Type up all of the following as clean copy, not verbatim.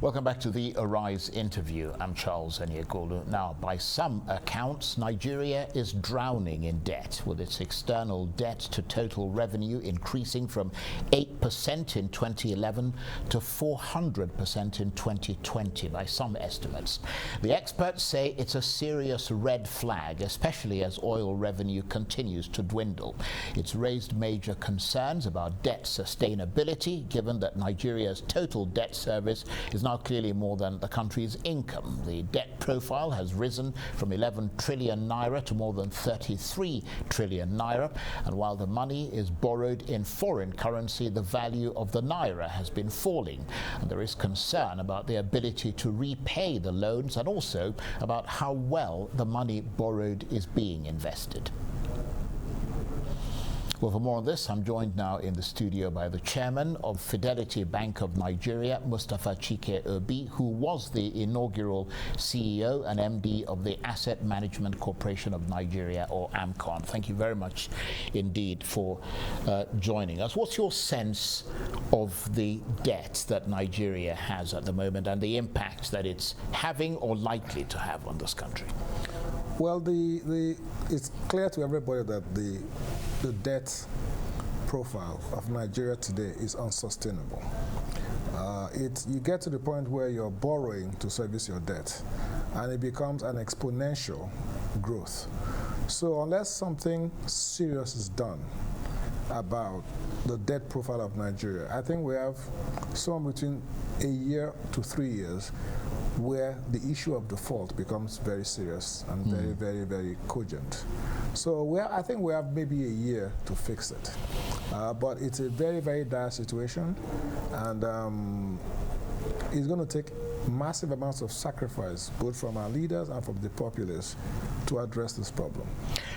Welcome back to the Arise interview. I'm Charles Eniekolu. Now, by some accounts, Nigeria is drowning in debt, with its external debt to total revenue increasing from 8% in 2011 to 400% in 2020 by some estimates. The experts say it's a serious red flag, especially as oil revenue continues to dwindle. It's raised major concerns about debt sustainability, given that Nigeria's total debt service is now clearly more than the country's income. The debt profile has risen from 11 trillion naira to more than 33 trillion naira. And while the money is borrowed in foreign currency, the value of the naira has been falling. And there is concern about the ability to repay the loans and also about how well the money borrowed is being invested. Well, for more on this, I'm joined now in the studio by the chairman of Fidelity Bank of Nigeria, Mustafa Chike-Obi, who was the inaugural CEO and MD of the Asset Management Corporation of Nigeria, or AMCON. Thank you very much indeed for joining us. What's your sense of the debt that Nigeria has at the moment and the impact that it's having or likely to have on this country? Well, it's clear to everybody that the debt profile of Nigeria today is unsustainable. You get to the point where you're borrowing to service your debt, and it becomes an exponential growth. So unless something serious is done about the debt profile of Nigeria, I think we have somewhere between a year to 3 years where the issue of default becomes very serious and very, very, very cogent. So I think we have maybe a year to fix it. But it's a very, very dire situation, and it's going to take massive amounts of sacrifice, both from our leaders and from the populace, to address this problem.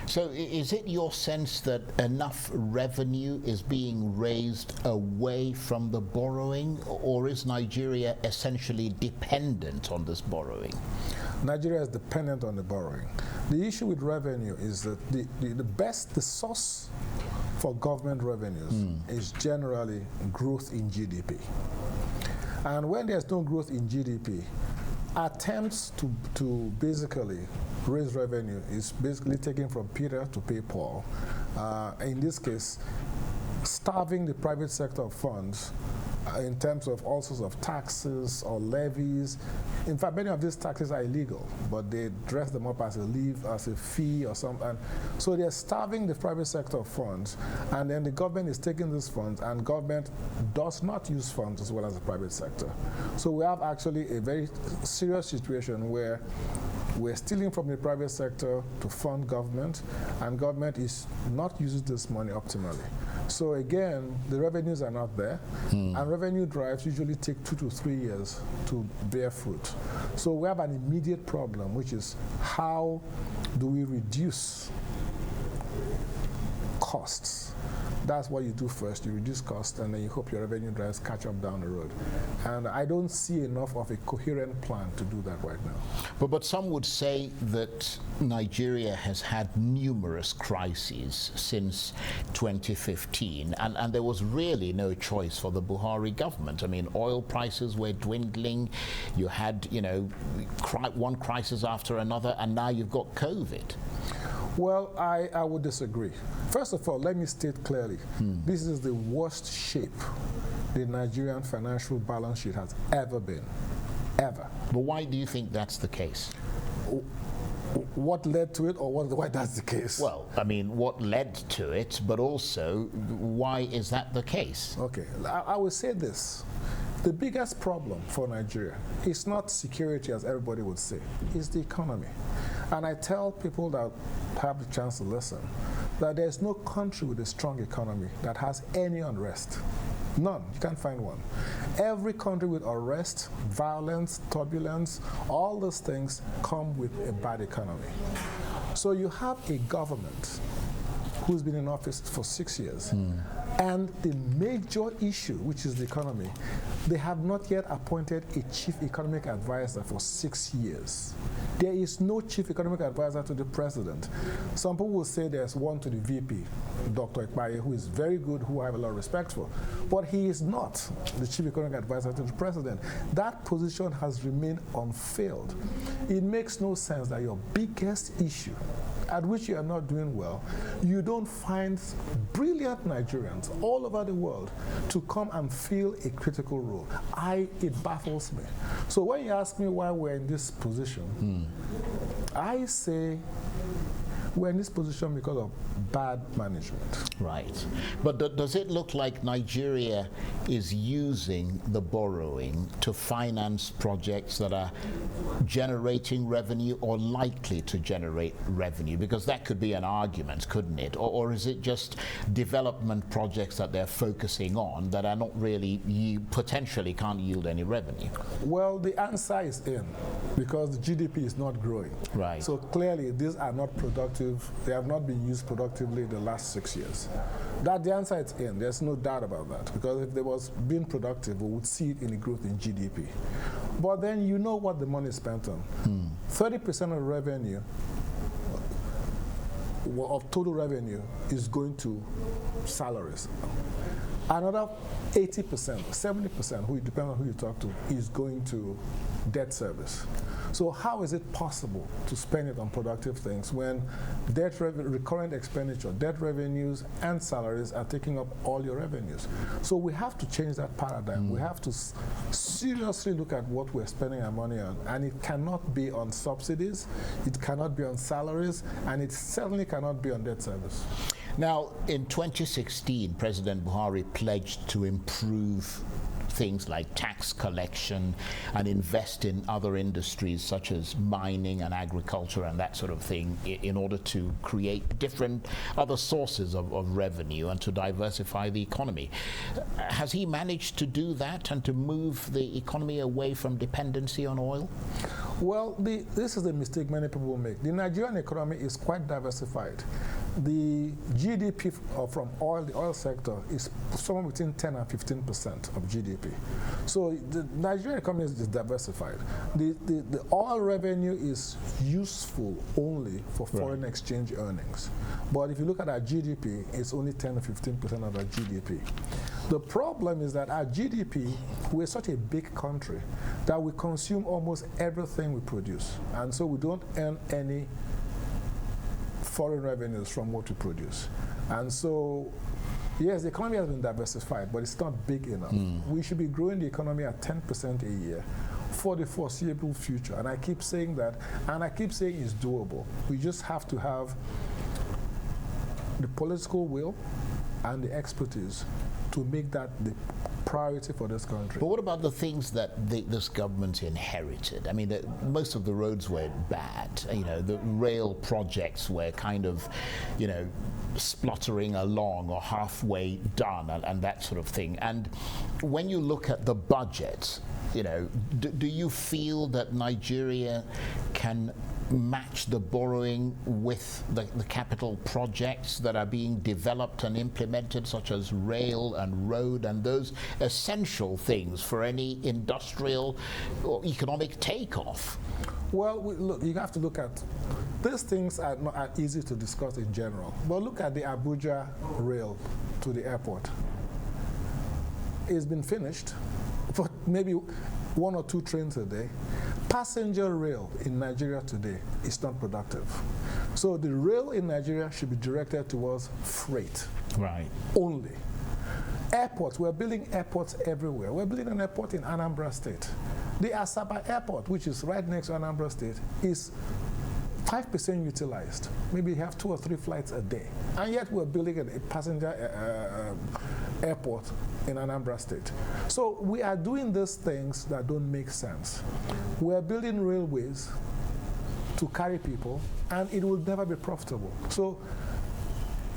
So is it your sense that enough revenue is being raised away from the borrowing, or is Nigeria essentially dependent on this borrowing? Nigeria is dependent on the borrowing. The issue with revenue is that the source for government revenues is generally growth in GDP. And when there's no growth in GDP, attempts to basically raise revenue is basically taken from Peter to pay Paul. In this case, starving the private sector of funds in terms of all sorts of taxes or levies. In fact, many of these taxes are illegal, but they dress them up as a fee or something. And so they're starving the private sector of funds, and then the government is taking these funds, and government does not use funds as well as the private sector. So we have actually a very serious situation where we're stealing from the private sector to fund government, and government is not using this money optimally. So again, the revenues are not there, and revenue drives usually take 2 to 3 years to bear fruit. So we have an immediate problem, which is how do we reduce costs? That's what you do first. You reduce costs, and then you hope your revenue drives catch up down the road. And I don't see enough of a coherent plan to do that right now. But some would say that Nigeria has had numerous crises since 2015, and there was really no choice for the Buhari government. I mean, oil prices were dwindling. You had, one crisis after another, and now you've got COVID. Well, I would disagree. First of all, let me state clearly, this is the worst shape the Nigerian financial balance sheet has ever been, ever. But why do you think that's the case? What led to it, or why that's the case? Well, I mean, what led to it, but also, why is that the case? Okay, I will say this. The biggest problem for Nigeria is not security, as everybody would say, it's the economy. And I tell people that have the chance to listen that there's no country with a strong economy that has any unrest. None. You can't find one. Every country with unrest, violence, turbulence, all those things come with a bad economy. So you have a government who's been in office for 6 years. And the major issue, which is the economy, they have not yet appointed a chief economic advisor for 6 years. There is no chief economic advisor to the president. Some people will say there's one to the VP, Dr. Ekpaye, who is very good, who I have a lot of respect for. But he is not the chief economic advisor to the president. That position has remained unfilled. It makes no sense that your biggest issue, at which you are not doing well, you don't find brilliant Nigerians all over the world to come and fill a critical role. It baffles me. So when you ask me why we're in this position, I say we're in this position because of bad management. Right. But does it look like Nigeria is using the borrowing to finance projects that are generating revenue or likely to generate revenue? Because that could be an argument, couldn't it? Or is it just development projects that they're focusing on that are not really, potentially can't yield any revenue? Well, the answer is in, because the GDP is not growing. Right. So clearly, these are not productive. They have not been used productively the last 6 years. That the answer is in. There's no doubt about that. Because if they was being productive, we would see it in the growth in GDP. But then you know what the money is spent on. 30% of revenue, of total revenue, is going to salaries. Another 80%, 70%, who depends on who you talk to, is going to debt service. So how is it possible to spend it on productive things when recurrent expenditure, debt revenues, and salaries are taking up all your revenues? So we have to change that paradigm. We have to seriously look at what we're spending our money on, and it cannot be on subsidies, it cannot be on salaries, and it certainly cannot be on debt service. Now, in 2016, President Buhari pledged to improve things like tax collection and invest in other industries such as mining and agriculture and that sort of thing in order to create different other sources of revenue and to diversify the economy. Has he managed to do that and to move the economy away from dependency on oil? Well, this is the mistake many people make. The Nigerian economy is quite diversified. The GDP from oil, the oil sector, is somewhere between 10 and 15% of GDP. So the Nigerian economy is diversified. The oil revenue is useful only for foreign exchange earnings. But if you look at our GDP, it's only 10 or 15% of our GDP. The problem is that our GDP, we're such a big country that we consume almost everything we produce. And so we don't earn any foreign revenues from what we produce. And so, yes, the economy has been diversified, but it's not big enough. We should be growing the economy at 10% a year for the foreseeable future. And I keep saying that, and I keep saying it's doable. We just have to have the political will and the expertise to make that the priority for this country. But what about the things that this government inherited? I mean, most of the roads were bad. You know, the rail projects were kind of, you know, spluttering along or halfway done and that sort of thing. And when you look at the budget, you know, do you feel that Nigeria can match the borrowing with the capital projects that are being developed and implemented, such as rail and road and those essential things for any industrial or economic takeoff? Well, look, you have to look at, these things are not easy to discuss in general, but look at the Abuja rail to the airport. It's been finished, but maybe 1 or 2 trains a day. Passenger rail in Nigeria today is not productive. So the rail in Nigeria should be directed towards freight. Right. Only. Airports, we're building airports everywhere. We're building an airport in Anambra State. The Asaba Airport, which is right next to Anambra State, is 5% utilized. Maybe you have 2 or 3 flights a day. And yet we're building a passenger airport in Anambra State. So we are doing these things that don't make sense. We're building railways to carry people, and it will never be profitable. So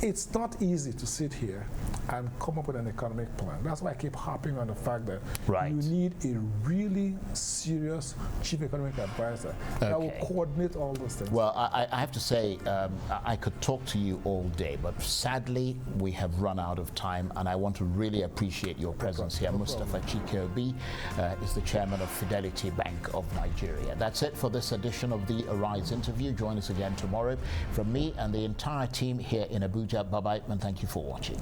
It's not easy to sit here and come up with an economic plan. That's why I keep harping on the fact that you need a really serious chief economic advisor that will coordinate all those things. Well, I have to say, I could talk to you all day, but sadly, we have run out of time, and I want to really appreciate your presence here. Mustafa Chike-Obi is the chairman of Fidelity Bank of Nigeria. That's it for this edition of the Arise interview. Join us again tomorrow. From me and the entire team here in Abuja, bye-bye, and thank you for watching.